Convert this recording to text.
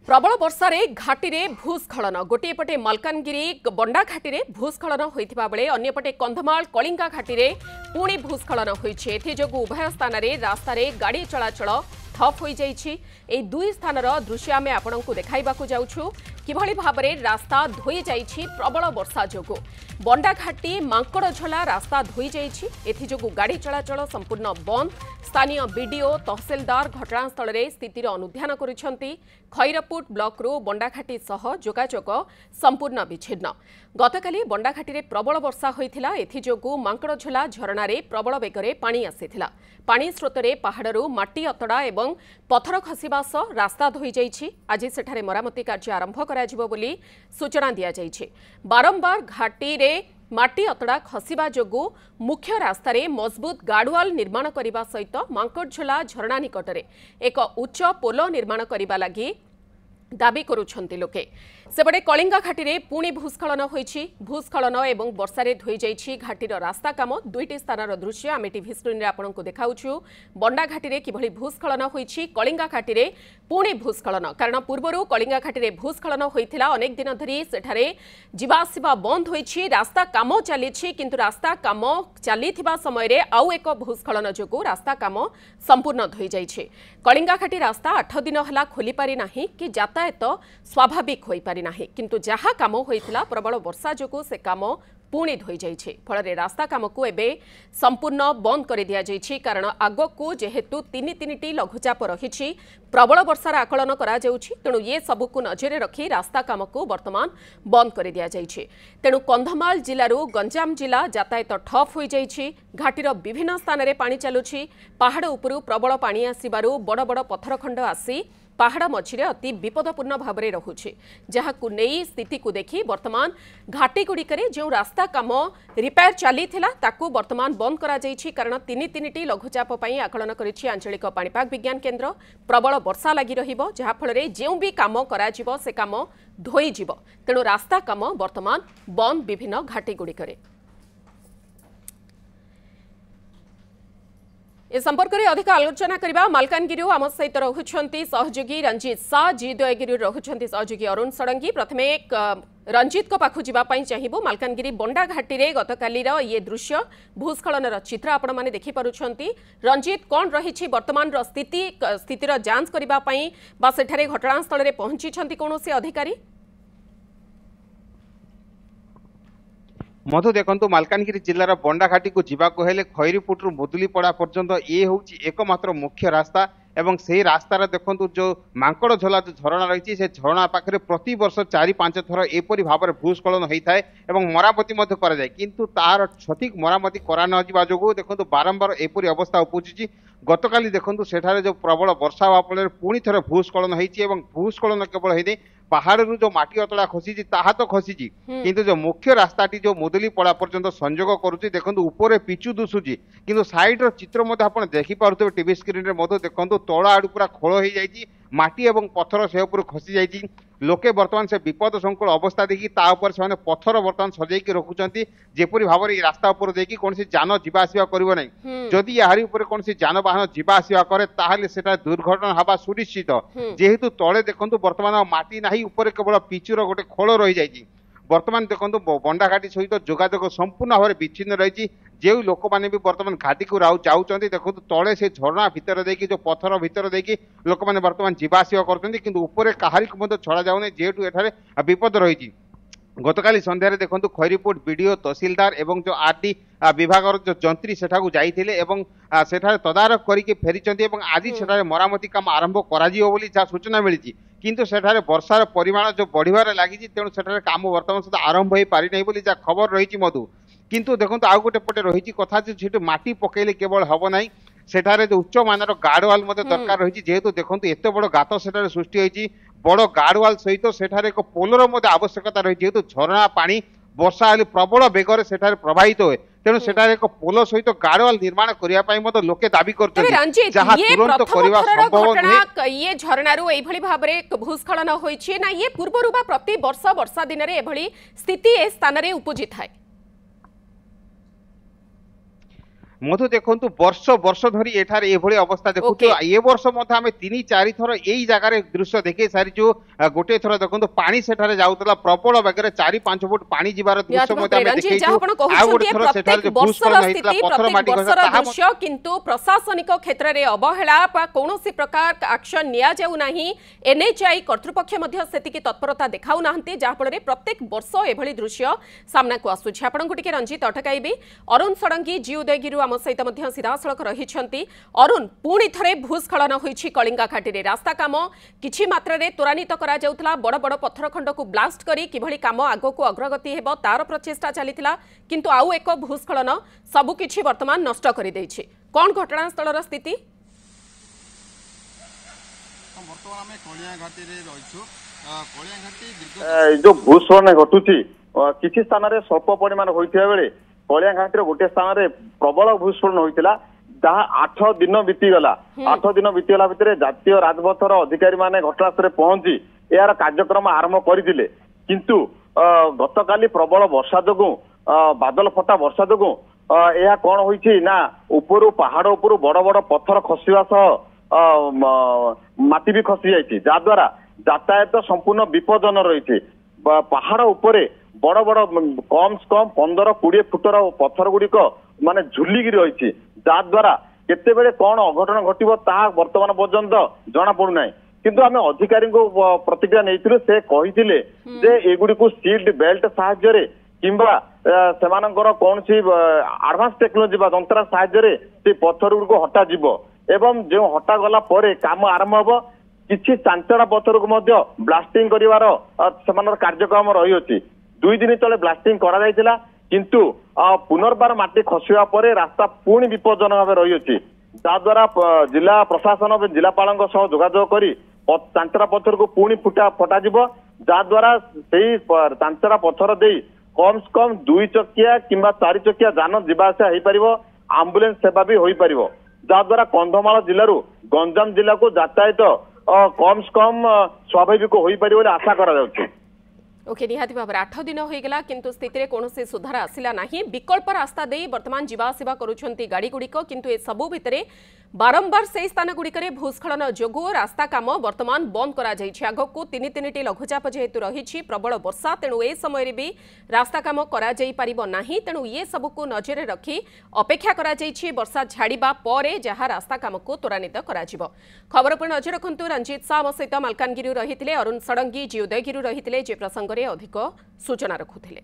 प्रबल वर्षा रे घाटी रे भूस्खलन गोटे पटे मलकानगिरी बंडा घाटी रे भूस्खलन होइथिबा बेले अन्य पटे कंधमाल कलिंगा घाटी रे पुणी भूस्खलन होइछे। एथि जोगु उभय स्थान रे रास्ता रे गाड़ी चलाचल ठप हो जाइछि। ए दुई स्थानर दृश्य आमे आपनकु देखाइबाकु जाउछु किभଳି भाबरे रास्ता धोई जाइछि। प्रबल वर्षा जोगु बंडा घाटी मांकड़झला रास्ता धोई जाइछि। एथि जोगु गाड़ी चलाचल संपूर्ण बंद। स्थानीय बीडीओ तहसीलदार घटनास्थल रे स्थितिर अनुध्यान करुछंती। खैरपुट ब्लॉक रो बंडाघाटी सह जोगाजोग संपूर्ण विच्छिन्न। गतकाली बंडाघाटी रे प्रबल वर्षा होइथिला। एथि जोगु मांकड़झला झरणा रे प्रबल बेगरे पानी आसीथिला। पानी स्रोतरे पहाड़रू माटी अतड़ा एवं पथर खसिबा सह रास्ता धोई जाइछि। आज सेठारे मरामती कार्य आरंभ कराजिबो बोली सूचना दिया जाइछि। बारंबार घाटी रे माटी अतड़ा खसिबा जोगु मुख्य रास्ता रे मजबूत गार्डवाल निर्माण करिबा सहित मांकड़झला झरणा निकटरे एक उच्च पोलो निर्माण करिबा लागि दाबी करुछंती लोके। सेबडे कलिंगा घाटी रे पुणी भूस्खलन होइछि। भूस्खलन एवं वर्षा रे धोई जाइछि घाटीर रास्ता काम। दुईटी स्थानर दृश्य आमे टीवी स्क्रीन रे आपनकु देखाउछु। बंडा घाटी रे किभଳି भूस्खलन होइछि, कलिंगा घाटी रे पुणी भूस्खलन। कारण पूर्वरु कलिंगा घाटी रे भूस्खलन होइथिला। अनेक दिन धरि सेठारे जीवासीबा बंद होइछि। रास्ता काम चलिछि, किंतु रास्ता काम चलिथिबा समय रे आउ एक भूस्खलन जोगु रास्ता काम संपूर्ण धोई जाइछि। कलिंगा घाटी रास्ता 8 दिन हला खोली पारि नाही कि यातायात स्वाभाविक होई पारि नाही, किंतु जहा काम होइथिला प्रबल वर्षा जोगु से काम पुणी धोई जाइछे। फलरे रास्ता काम को एबे संपूर्ण बंद कर दिया जाइछी। कारण आगकू जेहेतु तीन लघुचाप रहिछि, प्रबल वर्षार आकलन करा जाउछि। तेणु ये सबकू नजरे रखी रास्ता काम को वर्तमान बंद कर दिया जाइछे। तेणु कंधमाल जिल्लारू गंजाम जिला यातायात ठप हो जाइछि। घाटीर विभिन्न स्थान रे पानी चलुछि। पहाड़ उपरू प्रबल पानी आसिबारू बड़ बड़ पत्थर खंड आसी पहाड़ मझिरे अति विपदपूर्ण भाव में रहुछि। जहाकू नेई स्थिति को देखी वर्तमान घाटी गुड़िकरे जो रास्ता काम रिपेयर चली ताकू वर्तमान बंद करा जाइछि। कारण तीन लघुचाप पई आकलन करिछि आंचलिक पाणीपाग विज्ञान केन्द्र। प्रबल वर्षा लगी रहिबो, जहा फलरे जेउ भी काम करा जिवो से काम धोई जिवो। तेणु रास्ता काम वर्तमान बंद विभिन्न घाटी गुड़िकरे। ए संपर्क में अधिक आलोचना करबा मालकानगिरी आम सहित रहुछंती सहयोगी रंजीत शाह, जीदयगिरी रहुछंती सहयोगी अरुण षडंगी। प्रथमे रंजीत को पाखु जीवा पई चाहिबो। मालकानगिरी बंडा घाटी रे गतकाली ये दृश्य भूस्खलन चित्र आपण माने देखि पारुछंती। रंजीत कोन रहिछि वर्तमान स्थितिर जांच करबा पई बा सेठारे घटनास्थल रे पहुंची छंती कोनोसी अधिकारी? मधु देखंतु मालकानगिरी जिल्लार बंडाघाटी को जीवाको हेले खैरीपुटरू मुदुलीपड़ा पर्यंत ये होउछि एकमात्र मुख्य रास्ता। एवं से रास्तार देखंतु जो मांकड़झला जो झरणा रही से झरणा पाखरे प्रति वर्ष 4-5 थर एपरी भाव में भूस्खलन होता है और मरामती करा जाए, किंतु तार सठिक मरामती करा न जिबा जोगु देखंतु बारंबार एपरी अवस्था उपजुछि। गतकाली देखंतु सेठारे जो प्रबल वर्षा होगा फल पुणी थर भूस्खलन होइछि। एवं भूस्खलन केवल होइने पहाड़रू जो माटी अतड़ा खसी ताहा तो खसी, किंतु जो मुख्य रास्ताटी जो मुदुलीपड़ा पर्यंत संजोग करुछि देखंतु ऊपर पिचु दुसुछि, किंतु साइड रो चित्र मध्य आपण देखि पारुथिबे टीवी स्क्रीन रे मधु देखंतु तळ आडु पूरा खोल हो जाइछि। माटी एवं पत्थर से ऊपर खसी जाइछि। लोके वर्तमान से विपद संकुल अवस्था देखि ता ऊपर से पत्थर वर्तमान सजाइकी रखुचंती जेपरि भाव में रास्ता ऊपर देखि कोनसी जान जीवा आसिया करिवो नै। जदि यारी ऊपर कोनसी जानवाहन जीवा आसिया करे ताहले सेटा दुर्घटना हवा सुनिश्चित। जेहेतु तळे देखंतु वर्तमान माटी नाही, ऊपर केवल पिचुर गोटे खोल रही जाइछि। वर्तमान देखंतु बंडाघाटी सहित जोगाजोग संपूर्ण भाव में विच्छिन्न रही। जो लोक मैंने भी वर्तमान घाटी को जाऊँच देखो तले से झरणा भितर देखी जो पत्थर भितर देखी लोक मैंने वर्तमान जीवाआसिया करते, ऊपर कहारी को छड़ा जाऊनी जेहेतु एठारे विपद रही। गतकाली संध्यारे देखंतु खैरीपुट बीडीओ तहसीलदार एवं जो आरडी विभाग जो जंत्री सेठाकू जाइथिले एवं सेठारे तदारख करिके फेरिचंती एवं आज सेठारे मरामती काम आरंभ कराजियो बोली जा सूचना मिली। किंतु सेठारे वर्षार परिमाण जो बढ़िबार लागिछि तेणु सेठारे काम वर्तमान सुधा आरंभ होई पारि नै बोली जा खबर रही मधु। किंतु देखंतु आउ गोटे पटे रही कथा जे माटी पकेले केवल हबो नै, सेठारे जो उच्च मानर गार्डवाल मते दरकार रही। जेहेतु देखंतु एते बड़ गात सेठारे सृष्टि होइछि, बड़ गार्डवाल सहित सेठारे एक पोलर मते आवश्यकता रही। जेहेतु झरणा पानी वर्षा हेले प्रबल बेगर सेठारे प्रवाहित होए, तेणु सेठारे एक पोल सहित गार्डवाल निर्माण करिया पई मते लोके दाबी करछथि, जहा तुरंत करिवा संभव नै। ये झरणारू एभली भाबरे भूस्खलन होइछि ना ये पूर्वरु बा प्रति वर्ष वर्षा दिन रे एभली स्थिति ए स्थान रे उपजि थाए? मधु देखु वर्ष वर्ष धरी एठार एभली अवस्था देखु ए वर्ष मध्य आम 3-4 थर यही जगार दृश्य देखे सारीचु गोटे थर देखु पानी सेठारे जाउतला प्रबल बेगर 4-5 फुट पानी जिबार दृश्य मध्य आम देखैछु आ गोटे थर सेठारे भूस्खलन होइतला पत्थर माटी दृश्य किंतु प्रशासनिक क्षेत्र रे अवहेला बा कोनोसी प्रकार एक्शन निया जाउ नाही एनएचआई कर्तृपक्ष मध्य सेतिकी तत्परता देखाउ नाहंती जा फल रे प्रत्येक वर्ष एभली दृश्य सामना को आसुछि आपण गुटिके रंजित अटकाइबे अरुण षडंगी जी उदयगिरु आम सहित मध्य सीधासळख रहिछंती अरुण पुणी थरे भूस्खलन होइछि कलिंगा घाटी रे रास्ता काम किछि मात्रा रे त्वरान्वित करा जाउतला बड़ बड़ पत्थर खंड को ब्लास्ट करी किभली काम आगो को अग्रगति हेबो तार प्रचेष्टा चलीथिला किंतु आउ एक भूस्खलन सबु किछि वर्तमान नष्ट करि दैछि कोन घटनास्थल र स्थिति जो भूस्खलन घटुची किसी स्थान में स्वल्प परिमाण होता बेले कलिया घाटी गोटे स्थान में प्रबल भूस्खलन होता जहाँ 8 दिन बीतीगला 8 दिन बीतीगला भितर जातीय राजपथर अधिकारी माने घटनास्थल पहुंची यार कार्यक्रम आरंभ करते किंतु गतकाली प्रबल वर्षा जो बादल फटा वर्षा जो यह कौन होइछि ना उपरू पहाड़ उपरू बड़ बड़ पत्थर खसिवा सह माटी भी खसी जाइछि जाद्वारा यातायात संपूर्ण विपदजन रही पहाड़ उपरे बड़ बड़ कम से कम 15-20 फुटर पत्थर गुड़िक माने झुलिकी रही जाद्वारा केतेबेले कौन अघटन घटिबो ताहा वर्तमान पर्यंत जना पड़ुना किंतु आम अधिकारी को प्रतिक्रिया नहीं से कही जे एगुड़ी सील्ड बेल्ट साहाय्य किंबा सेमानकर कौन सी एडवांस टेक्नोलोजी बा जंत्र साहाय्य से पत्थर गुड़िक हटा जीवो एवं जो हटा गला परे काम आरंभ हम किसी चांचड़ा पत्थर को ब्लास्टिंग करिवार सेमानर कार्यक्रम रही अछि 2 दिन तले ब्लास्टिंग करा जायतिला किंतु पुनर्बार माटी खसिवा परे रास्ता पुणी विपदजनक भाव रही अछि जाद्वारा जिला प्रशासन जिलापाल जोगाजोग करी चांचड़ा पत्थर को पुणी फटा जीव जाद्वारा से चांचड़ा पत्थर दे कम से कम 2 चकिया किंबा 4 चकिया जान जीवाआसा हो पार आंबुलेंस सेवा भी हो पार जाद्वारा कंधमाल जिलू गंजाम जिला को यातायात कम से कम स्वाभाविक हो पार आशा करा ओके निहाती भाव 8 दिन होईगला किंतु स्थिति रे कोनोसी सुधार आसिला नाही विकल्प रास्ता दे वर्तमान जीवा सेवा करूछंती गाड़ी गुड़िक किंतु ए सबु भितरे बारंबार से स्थान गुड़िकरे भूस्खलन जोगु रास्ता काम वर्तमान बंद करा जाइछि आगको 3-3टी लघुचाप जेहेतु रहिछि प्रबल वर्षा तेणु ए समय रे भी रास्ता काम करा जाई परिबो नाही तेणु ये सबु को नजर रखी अपेक्षा करा जाइछि वर्षा झाड़ीबा परे जहा रास्ता काम को त्वरान्वित करा जिवो खबर पर नजर रखंतु रंजित साम सहित मालकानगिरी रहिथिले अरुण षडंगी जी उदयगिरी रहिथिले जे प्रसंग रे अधिक सूचना रखुथिले।